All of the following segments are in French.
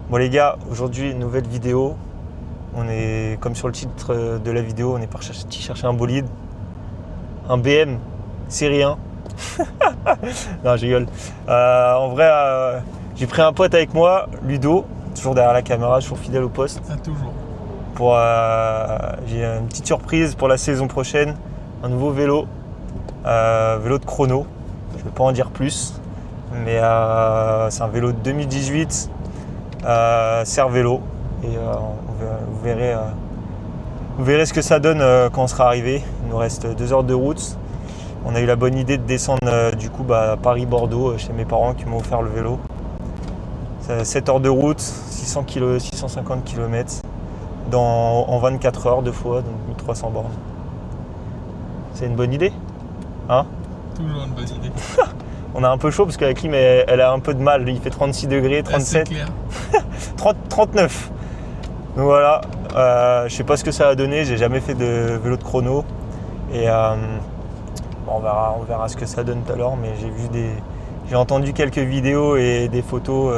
Bon les gars, aujourd'hui une nouvelle vidéo. On est, comme sur le titre de la vidéo, on est parti chercher un bolide. Un BM série 1. Non, je rigole. En vrai, j'ai pris un pote avec moi, Ludo, toujours derrière la caméra, toujours fidèle au poste. Ah, toujours. J'ai une petite surprise pour la saison prochaine. Un nouveau vélo. Vélo de chrono. Je ne vais pas en dire plus. Mais c'est un vélo de 2018. Cervélo. Et vous verrez ce que ça donne quand on sera arrivé. Il nous reste 2 heures de route. On a eu la bonne idée de descendre à Paris-Bordeaux chez mes parents qui m'ont offert le vélo. 7 heures de route, 650 km en 24 heures 2 fois, donc 1300 bornes. C'est une bonne idée, hein? Toujours une bonne idée. On a un peu chaud parce que la clim elle a un peu de mal. Il fait 36 degrés, 37, 39. Donc voilà, je sais pas ce que ça va donner. J'ai jamais fait de vélo de chrono. Et on verra ce que ça donne tout à l'heure. Mais j'ai entendu quelques vidéos et des photos.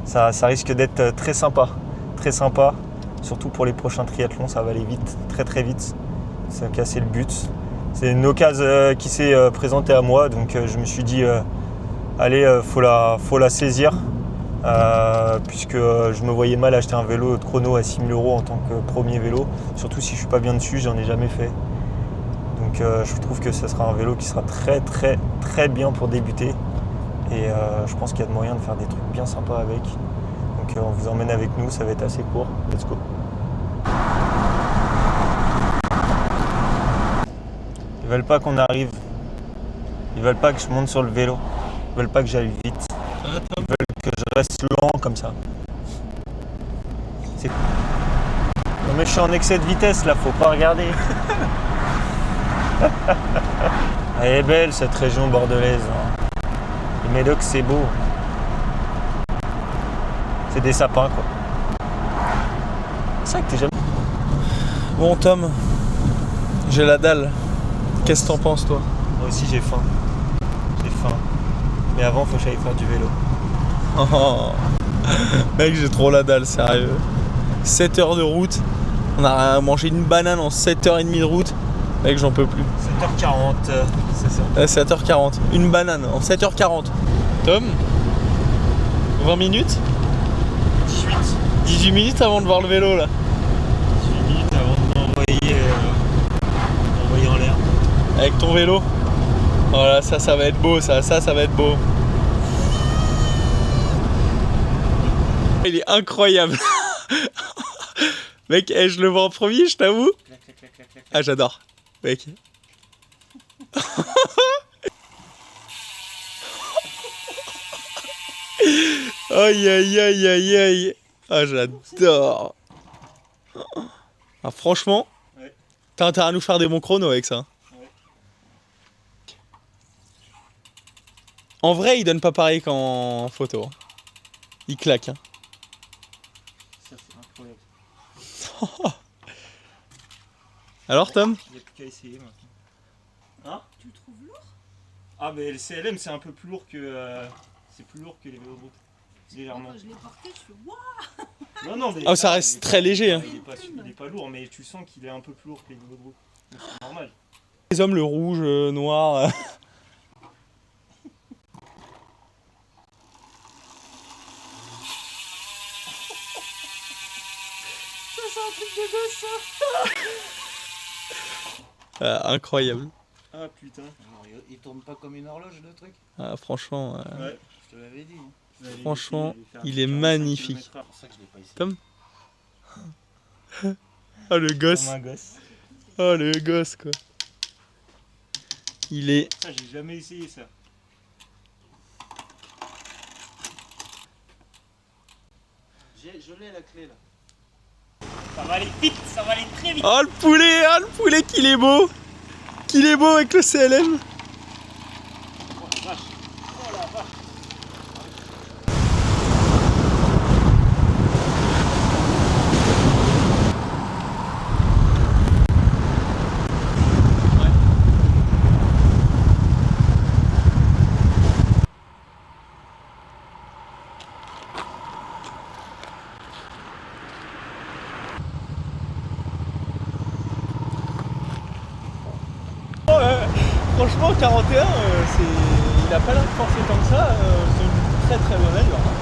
Ça risque d'être très sympa. Très sympa. Surtout pour les prochains triathlons, ça va aller vite, très très vite. C'est le but. C'est une occasion qui s'est présentée à moi, donc je me suis dit allez, faut la saisir, puisque je me voyais mal acheter un vélo de chrono à 6 000 € en tant que premier vélo, surtout si je suis pas bien dessus, j'en ai jamais fait. Donc je trouve que ce sera un vélo qui sera très très très bien pour débuter, et je pense qu'il y a de moyen de faire des trucs bien sympas avec. Donc on vous emmène avec nous, ça va être assez court. Let's go. Ils veulent pas qu'on arrive. Ils veulent pas que je monte sur le vélo. Ils veulent pas que j'aille vite. Ils veulent que je reste lent comme ça. Non mais je suis en excès de vitesse là, faut pas regarder. Elle est belle cette région bordelaise. Le Médoc c'est beau. C'est des sapins quoi. C'est vrai que t'es jamais... Bon, Tom, j'ai la dalle. Qu'est-ce que t'en penses, toi? Moi aussi j'ai faim. J'ai faim. Mais avant faut que j'aille faire du vélo. Oh. Mec, j'ai trop la dalle, sérieux. 7 heures de route. On a mangé une banane en 7h30 de route. Mec, j'en peux plus. 7h40, c'est ça. 7h40. Une banane en 7h40. Tom, 20 minutes 18 minutes avant de voir le vélo là. 18 minutes avant de m'envoyer en l'air. Avec ton vélo. Voilà, ça va être beau, ça va être beau. Il est incroyable. Mec, je le vois en premier, je t'avoue. Ah, j'adore. Mec. Aïe aïe aïe aïe aïe. Ah, j'adore. Ah, franchement, ouais. T'as intérêt à nous faire des bons chronos avec ça. Ouais. En vrai, il donne pas pareil qu'en photo. Il claque. Hein. Ça, c'est incroyable. Alors, Tom? Il n'y a plus qu'à essayer maintenant. Hein? Tu le trouves lourd? Ah, mais le CLM, c'est un peu plus lourd que. C'est plus lourd que les vélos de route. Légèrement. Quand je l'ai porté, je fais waouh! Non, mais Oh, ça reste très léger. Hein. Il est pas lourd, mais tu sens qu'il est un peu plus lourd que les vélos de route. C'est normal. Les hommes, le rouge, noir. Ça, c'est un truc de gosse, ça! Incroyable. Ah putain. Alors, il tourne pas comme une horloge le truc? Ah, franchement, Ouais. Je te l'avais dit. franchement, il est magnifique. C'est pour ça que je l'ai pas essayé. Tom? Oh, le gosse. Comme un gosse. Oh, le gosse, quoi. Il est... Ça, j'ai jamais essayé ça. Je l'ai la clé là. Ça va aller vite, ça va aller très vite. Oh, le poulet qu'il est beau. Qu'il est beau avec le CLM. Oh la vache. Oh la vache. franchement 41, il a pas l'air de forcer tant que ça, c'est une très très bonne allure. Hein.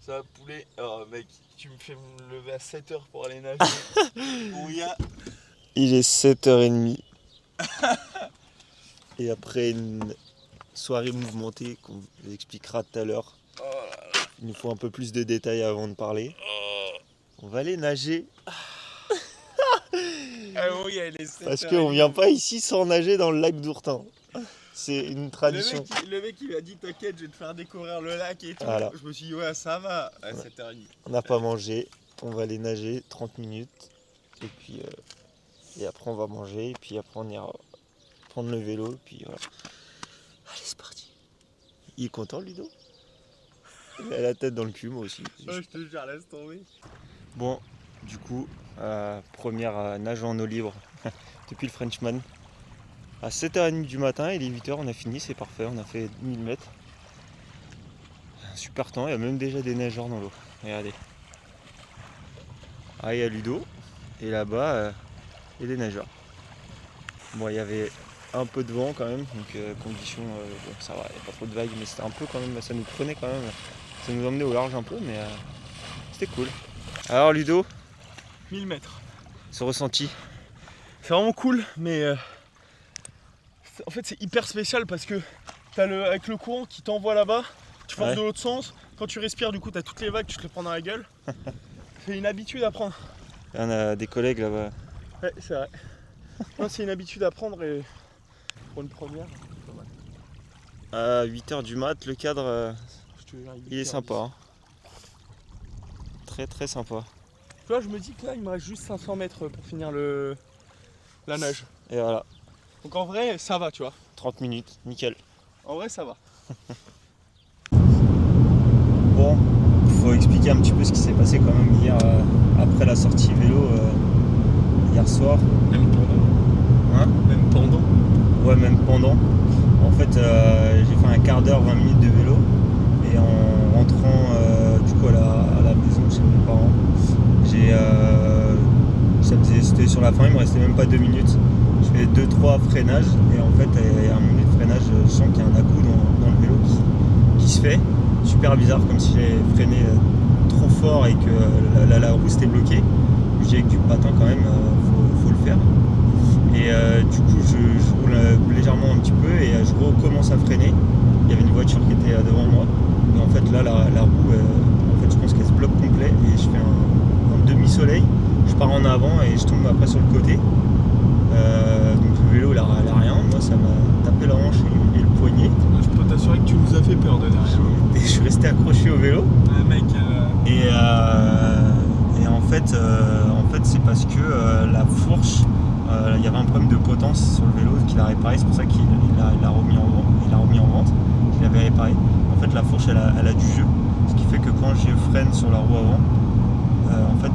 Ça va poulet. Oh mec, tu me fais me lever à 7h pour aller nager. Bon, Il est 7h30. Et après une soirée mouvementée qu'on vous expliquera tout à l'heure. Il nous faut un peu plus de détails avant de parler. On va aller nager. Parce qu'on vient pas ici sans nager dans le lac d'Ourtin. C'est une tradition. Le mec il m'a dit t'inquiète, je vais te faire découvrir le lac et tout. Voilà. Je me suis dit ouais ça va à 7h30. On n'a pas mangé. On va aller nager 30 minutes. Et puis et après on va manger. Et puis après on ira prendre le vélo. Et puis voilà. Allez c'est parti. Il est content Ludo? Il a la tête dans le cul moi aussi. Ouais, je te jure, laisse tomber. Bon, du coup, première nage en eau libre depuis le Frenchman. À 7h30 du matin, il est 8h, on a fini, c'est parfait, on a fait 1000 mètres. Un super temps, il y a même déjà des nageurs dans l'eau. Regardez. Ah, il y a Ludo, et là-bas, il y a des nageurs. Bon, il y avait un peu de vent quand même, donc conditions, bon, ça va, il n'y a pas trop de vagues, mais c'était un peu quand même, ça nous prenait quand même. Ça nous emmenait au large un peu, mais c'était cool. Alors Ludo, 1000 mètres. ce ressenti? C'est vraiment cool, mais en fait c'est hyper spécial parce que t'as avec le courant qui t'envoie là-bas, tu forces de l'autre sens, quand tu respires du coup t'as toutes les vagues, tu te les prends dans la gueule. C'est une habitude à prendre. On a des collègues là-bas. Ouais c'est vrai. Non, c'est une habitude à prendre et pour une première, c'est pas mal. À 8h du mat, le cadre, Je te jure, il est sympa. Hein. Très très sympa. Tu vois, je me dis que là il me reste juste 500 mètres pour finir la nage. Et voilà, Donc en vrai ça va tu vois. 30 minutes, nickel. En vrai ça va. Bon, il faut expliquer un petit peu ce qui s'est passé quand même hier, après la sortie vélo, hier soir. Même pendant. Hein? Même pendant. Ouais, même pendant. En fait, j'ai fait un quart d'heure, 20 minutes de vélo. Et en rentrant du coup à la maison chez mes parents, c'était sur la fin, il me restait même pas 2 minutes. Je fais 2-3 freinages et en fait à un moment de freinage, je sens qu'il y a un à-coup dans le vélo qui se fait. Super bizarre, comme si j'avais freiné trop fort et que la roue s'était bloquée. Je me dis avec du patin quand même, faut le faire. Et du coup je roule légèrement un petit peu et je recommence à freiner. Il y avait une voiture qui était devant moi. Et en fait là la roue, en fait je pense qu'elle se bloque complet et je fais un demi-soleil. Je pars en avant et je tombe après sur le côté. Donc le vélo il a rien, moi ça m'a tapé la hanche et le poignet. Je peux t'assurer que tu nous as fait peur de derrière. Et je suis resté accroché au vélo. Mec. Et en fait c'est parce que la fourche, il y avait un problème de potence sur le vélo qu'il a réparé, c'est pour ça qu'il l'a remis en vente. Il l'avait réparé. En fait la fourche elle a du jeu, ce qui fait que quand je freine sur la roue avant, en fait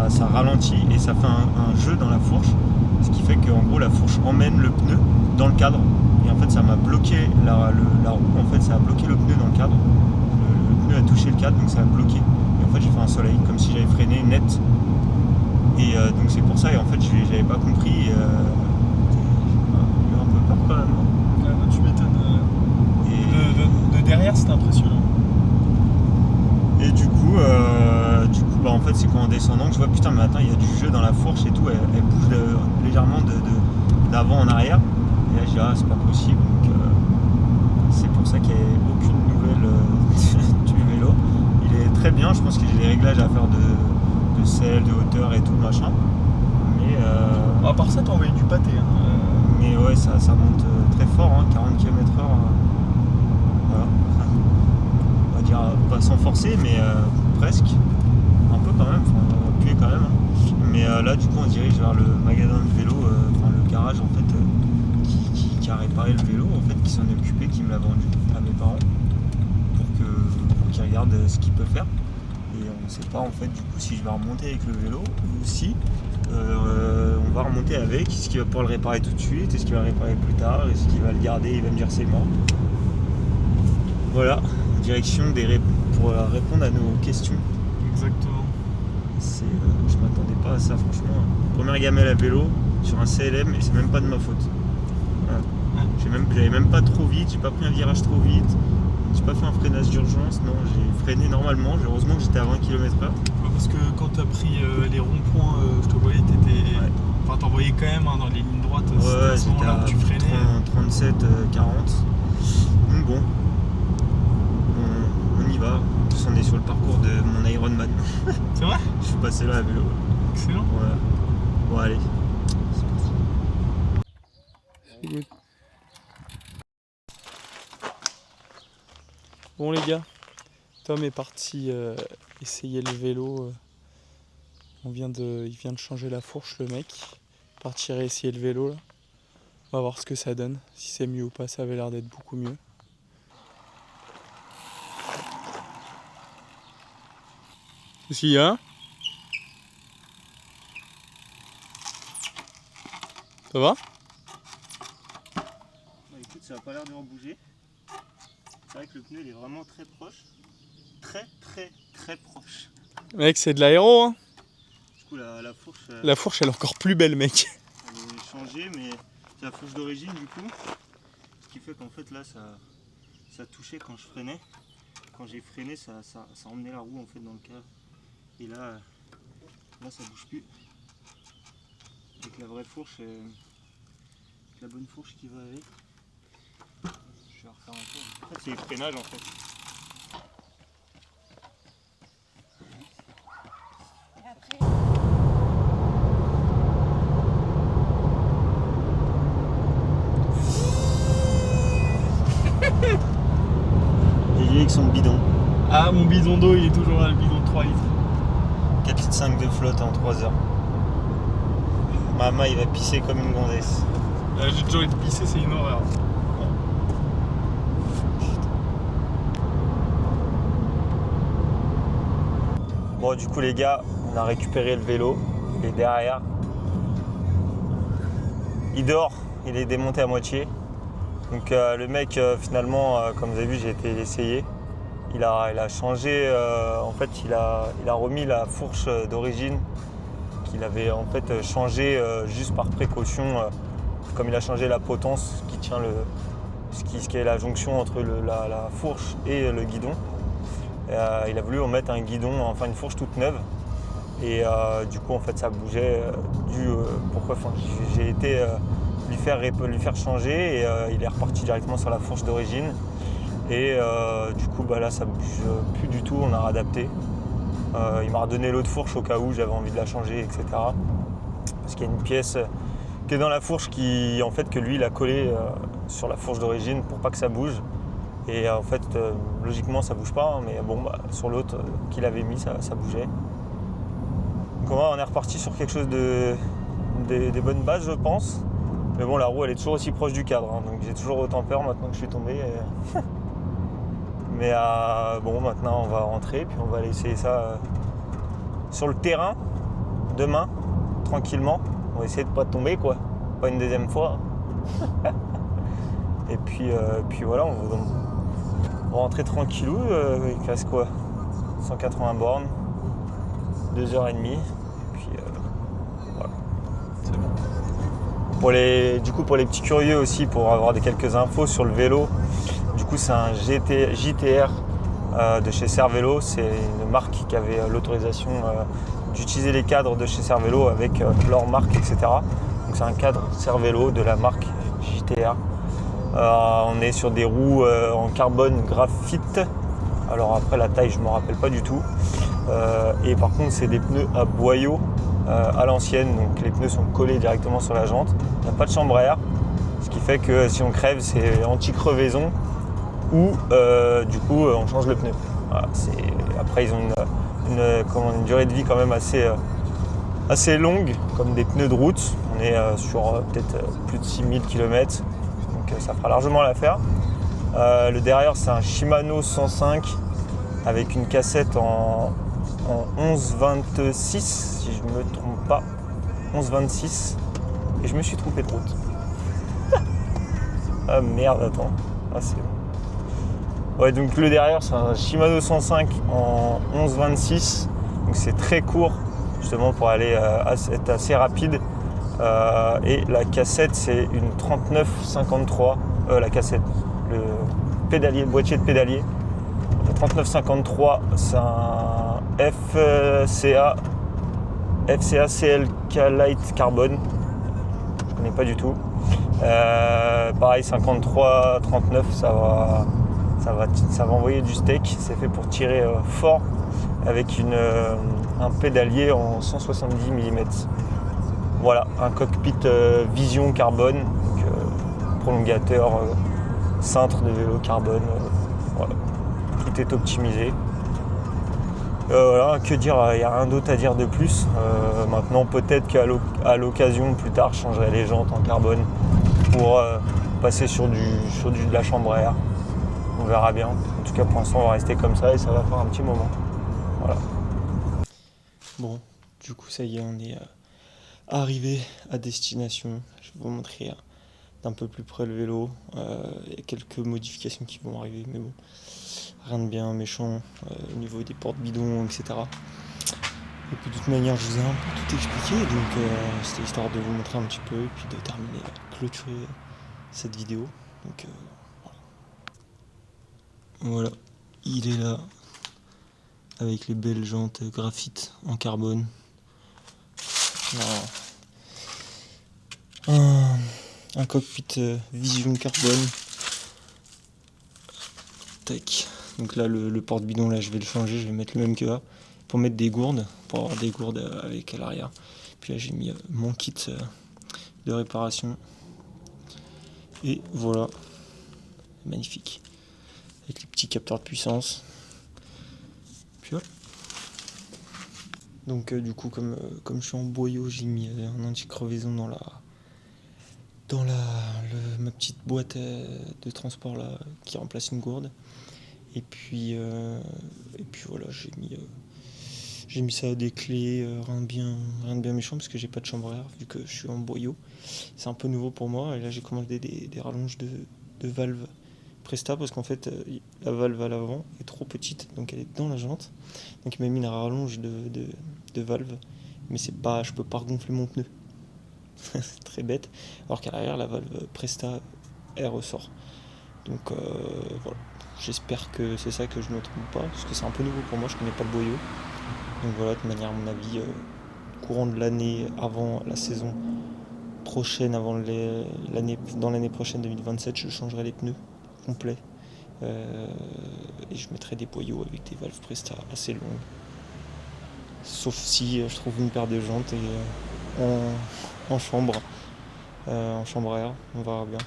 ça ralentit et ça fait un jeu dans la fourche, ce qui fait qu'en gros la fourche emmène le pneu dans le cadre et en fait ça m'a bloqué la roue, en fait ça a bloqué le pneu dans le cadre, le pneu a touché le cadre donc ça a bloqué et en fait j'ai fait un soleil comme si j'avais freiné net et donc c'est pour ça et en fait j'avais pas compris j'ai eu un peu peur quand même. Ouais, tu m'étonnes. De derrière c'était impressionnant. Et du coup bah en fait c'est qu'en descendant que je vois putain mais attends il y a du jeu dans la fourche et tout, elle bouge légèrement d'avant en arrière et là je dis ah c'est pas possible donc c'est pour ça qu'il n'y a aucune nouvelle du vélo. Il est très bien, je pense que j'ai des réglages à faire de selle, de hauteur et tout machin mais À part ça t'as envoyé du pâté mais ouais ça monte très fort hein, 40 km/h voilà. On va dire pas sans forcer mais presque un peu quand même, enfin on va puer quand même hein. Mais là du coup on se dirige vers le magasin de vélo, enfin le garage en fait qui a réparé le vélo en fait, qui s'en est occupé, qui me l'a vendu à mes parents pour qu'ils regardent ce qu'il peut faire et on ne sait pas en fait du coup si je vais remonter avec le vélo ou si on va remonter avec, est-ce qu'il va pouvoir le réparer tout de suite, est-ce qu'il va le réparer plus tard, est-ce qu'il va le garder, il va me dire c'est mort. Voilà, direction pour répondre à nos questions. Exactement. Je m'attendais pas à ça franchement. Première gamelle à vélo sur un CLM et c'est même pas de ma faute. Voilà. J'avais même pas trop vite, j'ai pas pris un virage trop vite, j'ai pas fait un freinage d'urgence, non, j'ai freiné normalement, heureusement que j'étais à 20 km/h. Ouais, parce que quand t'as pris les ronds-points, je te voyais, t'étais. Ouais. Enfin, t'en voyais quand même dans les lignes droites, Ouais, à ce j'étais moment-là à où tu freinais. 37, 40. Donc bon, on y va. En plus on est sur le parcours de mon Ironman. C'est vrai? Je suis passé là à vélo. Excellent. Voilà. Bon allez. C'est good. Bon les gars, Tom est parti essayer le vélo. Il vient de changer la fourche le mec. Partir essayer le vélo là. On va voir ce que ça donne. Si c'est mieux ou pas, ça avait l'air d'être beaucoup mieux. Qu'est-ce qu'il y a? Ça va? Bah écoute, ça a pas l'air de bouger. C'est vrai que le pneu il est vraiment très proche. Très proche. Mec, c'est de l'aéro hein. Du coup la fourche. La fourche elle est encore plus belle mec. Elle est changée mais c'est la fourche d'origine du coup. Ce qui fait qu'en fait là ça touchait quand je freinais. Quand j'ai freiné ça emmenait la roue en fait dans le cadre. Et là ça bouge plus. Avec la vraie fourche, la bonne fourche qui va avec. Je vais refaire un tour. En fait c'est le freinage en fait. Et avec son bidon. Ah mon bidon d'eau il est toujours là, le bidon de 3 litres. 4,5 litres de flotte en 3 heures. Maman il va pisser comme une gonzesse. J'ai toujours été pissé, c'est une horreur. Bon du coup les gars, on a récupéré le vélo, il est derrière. Il dort, il est démonté à moitié. Donc le mec finalement, comme vous avez vu, j'ai été l'essayer. Il a changé, en fait il a remis la fourche d'origine qu'il avait en fait changé juste par précaution, comme il a changé la potence qui tient ce qui est la jonction entre la fourche et le guidon. Il a voulu en mettre un guidon, enfin une fourche toute neuve. Et du coup en fait ça bougeait pourquoi j'ai été lui faire changer et il est reparti directement sur la fourche d'origine. Et du coup bah là ça bouge plus du tout, on a réadapté. Il m'a redonné l'autre fourche au cas où j'avais envie de la changer, etc. Parce qu'il y a une pièce qui est dans la fourche qui en fait que lui il a collé sur la fourche d'origine pour pas que ça bouge. Et en fait logiquement ça bouge pas, hein, mais bon bah, sur l'autre qu'il avait mis ça bougeait. Donc on est reparti sur quelque chose des bonnes bases je pense. Mais bon la roue elle est toujours aussi proche du cadre, hein, donc j'ai toujours autant peur maintenant que je suis tombé. Et... Mais bon maintenant on va rentrer puis on va aller essayer ça sur le terrain demain, tranquillement. On va essayer de pas tomber quoi, pas une deuxième fois. Et puis voilà, on va rentrer tranquillou, il reste quoi 180 bornes, 2h30. Et puis voilà. C'est bon. Pour les petits curieux aussi, pour avoir quelques infos sur le vélo, du coup c'est un JTR de chez Cervélo. C'est une marque qui avait l'autorisation d'utiliser les cadres de chez Cervélo avec leur marque, etc. Donc c'est un cadre Cervélo de la marque JTR. On est sur des roues en carbone graphite. Alors après la taille je ne me rappelle pas du tout. Et par contre c'est des pneus à boyaux à l'ancienne, donc les pneus sont collés directement sur la jante. Il n'y a pas de chambre à air, ce qui fait que si on crève c'est anti-crevaison ou du coup on change le pneu. Voilà, après ils ont une durée de vie quand même assez longue, comme des pneus de route. On est sur peut-être plus de 6000 km, donc ça fera largement l'affaire. Le derrière c'est un Shimano 105 avec une cassette en 11,26 si je ne me trompe pas, 11,26, et je me suis trompé de route. Ah merde, attends, c'est bon. Ouais, donc le derrière c'est un Shimano 105 en 11,26, donc c'est très court justement pour aller être assez rapide. Et la cassette, c'est une 3953, la cassette, le pédalier, le boîtier de pédalier. Le 3953, c'est un FCA CLK Light Carbone. Je connais pas du tout. Pareil, 53-39, ça va envoyer du steak. C'est fait pour tirer fort avec un pédalier en 170 mm. Voilà, un cockpit vision carbone, donc, prolongateur, cintre de vélo carbone. Voilà. Tout est optimisé. Voilà, que dire, il n'y a rien d'autre à dire de plus. Maintenant, peut-être qu'à l'occasion, plus tard, je changerai les jantes en carbone pour passer sur de la chambre à air. On verra bien. En tout cas, pour l'instant, on va rester comme ça et ça va faire un petit moment. Voilà. Bon, du coup, ça y est, on est arrivé à destination. Je vais vous montrer d'un peu plus près le vélo. Il y a quelques modifications qui vont arriver, mais bon, rien de bien méchant au niveau des portes bidons, etc. Et puis de toute manière, je vous ai un peu tout expliqué, donc c'était histoire de vous montrer un petit peu et puis de terminer, clôturer cette vidéo. Donc voilà, il est là avec les belles jantes graphite en carbone. Un cockpit vision carbone. Tac. Donc là le porte-bidon là je vais le changer, je vais mettre le même que là pour mettre des gourdes, pour avoir des gourdes avec à l'arrière. Puis là j'ai mis mon kit de réparation. Et voilà. Magnifique. Avec les petits capteurs de puissance. Puis voilà. Donc du coup comme je suis en boyau, j'ai mis un anti-crevaison dans ma petite boîte de transport là qui remplace une gourde. Et puis voilà, j'ai mis ça à des clés, rien de bien méchant parce que j'ai pas de chambre à air vu que je suis en boyau. C'est un peu nouveau pour moi et là j'ai commandé des rallonges de valve Presta parce qu'en fait la valve à l'avant est trop petite donc elle est dans la jante. Donc il m'a mis une rallonge de valve mais je peux pas regonfler mon pneu. C'est très bête. Alors qu'à l'arrière la valve Presta elle ressort. Donc voilà. J'espère que c'est ça, que je ne me trompe pas, parce que c'est un peu nouveau pour moi, je connais pas le boyau. Donc voilà, de manière à mon avis, courant de l'année, avant la saison prochaine, dans l'année prochaine 2027, je changerai les pneus complets. Et je mettrai des boyaux avec des valves Presta assez longues. Sauf si je trouve une paire de jantes et en chambre à air, on verra bien.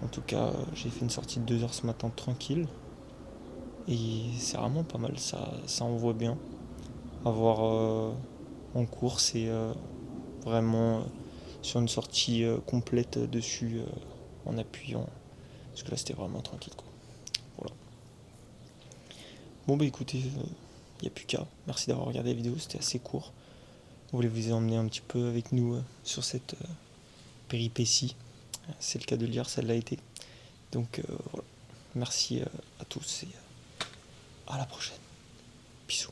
En tout cas, j'ai fait une sortie de 2 heures ce matin tranquille. Et c'est vraiment pas mal, ça envoie bien. Avoir en course et vraiment sur une sortie complète dessus en appuyant. Parce que là c'était vraiment tranquille quoi. Voilà. Bon bah écoutez, il n'y a plus qu'à. Merci d'avoir regardé la vidéo, c'était assez court. On voulait vous emmener un petit peu avec nous sur cette péripétie. C'est le cas de le dire, ça l'a été. Donc voilà, merci à tous et à la prochaine. Bisous.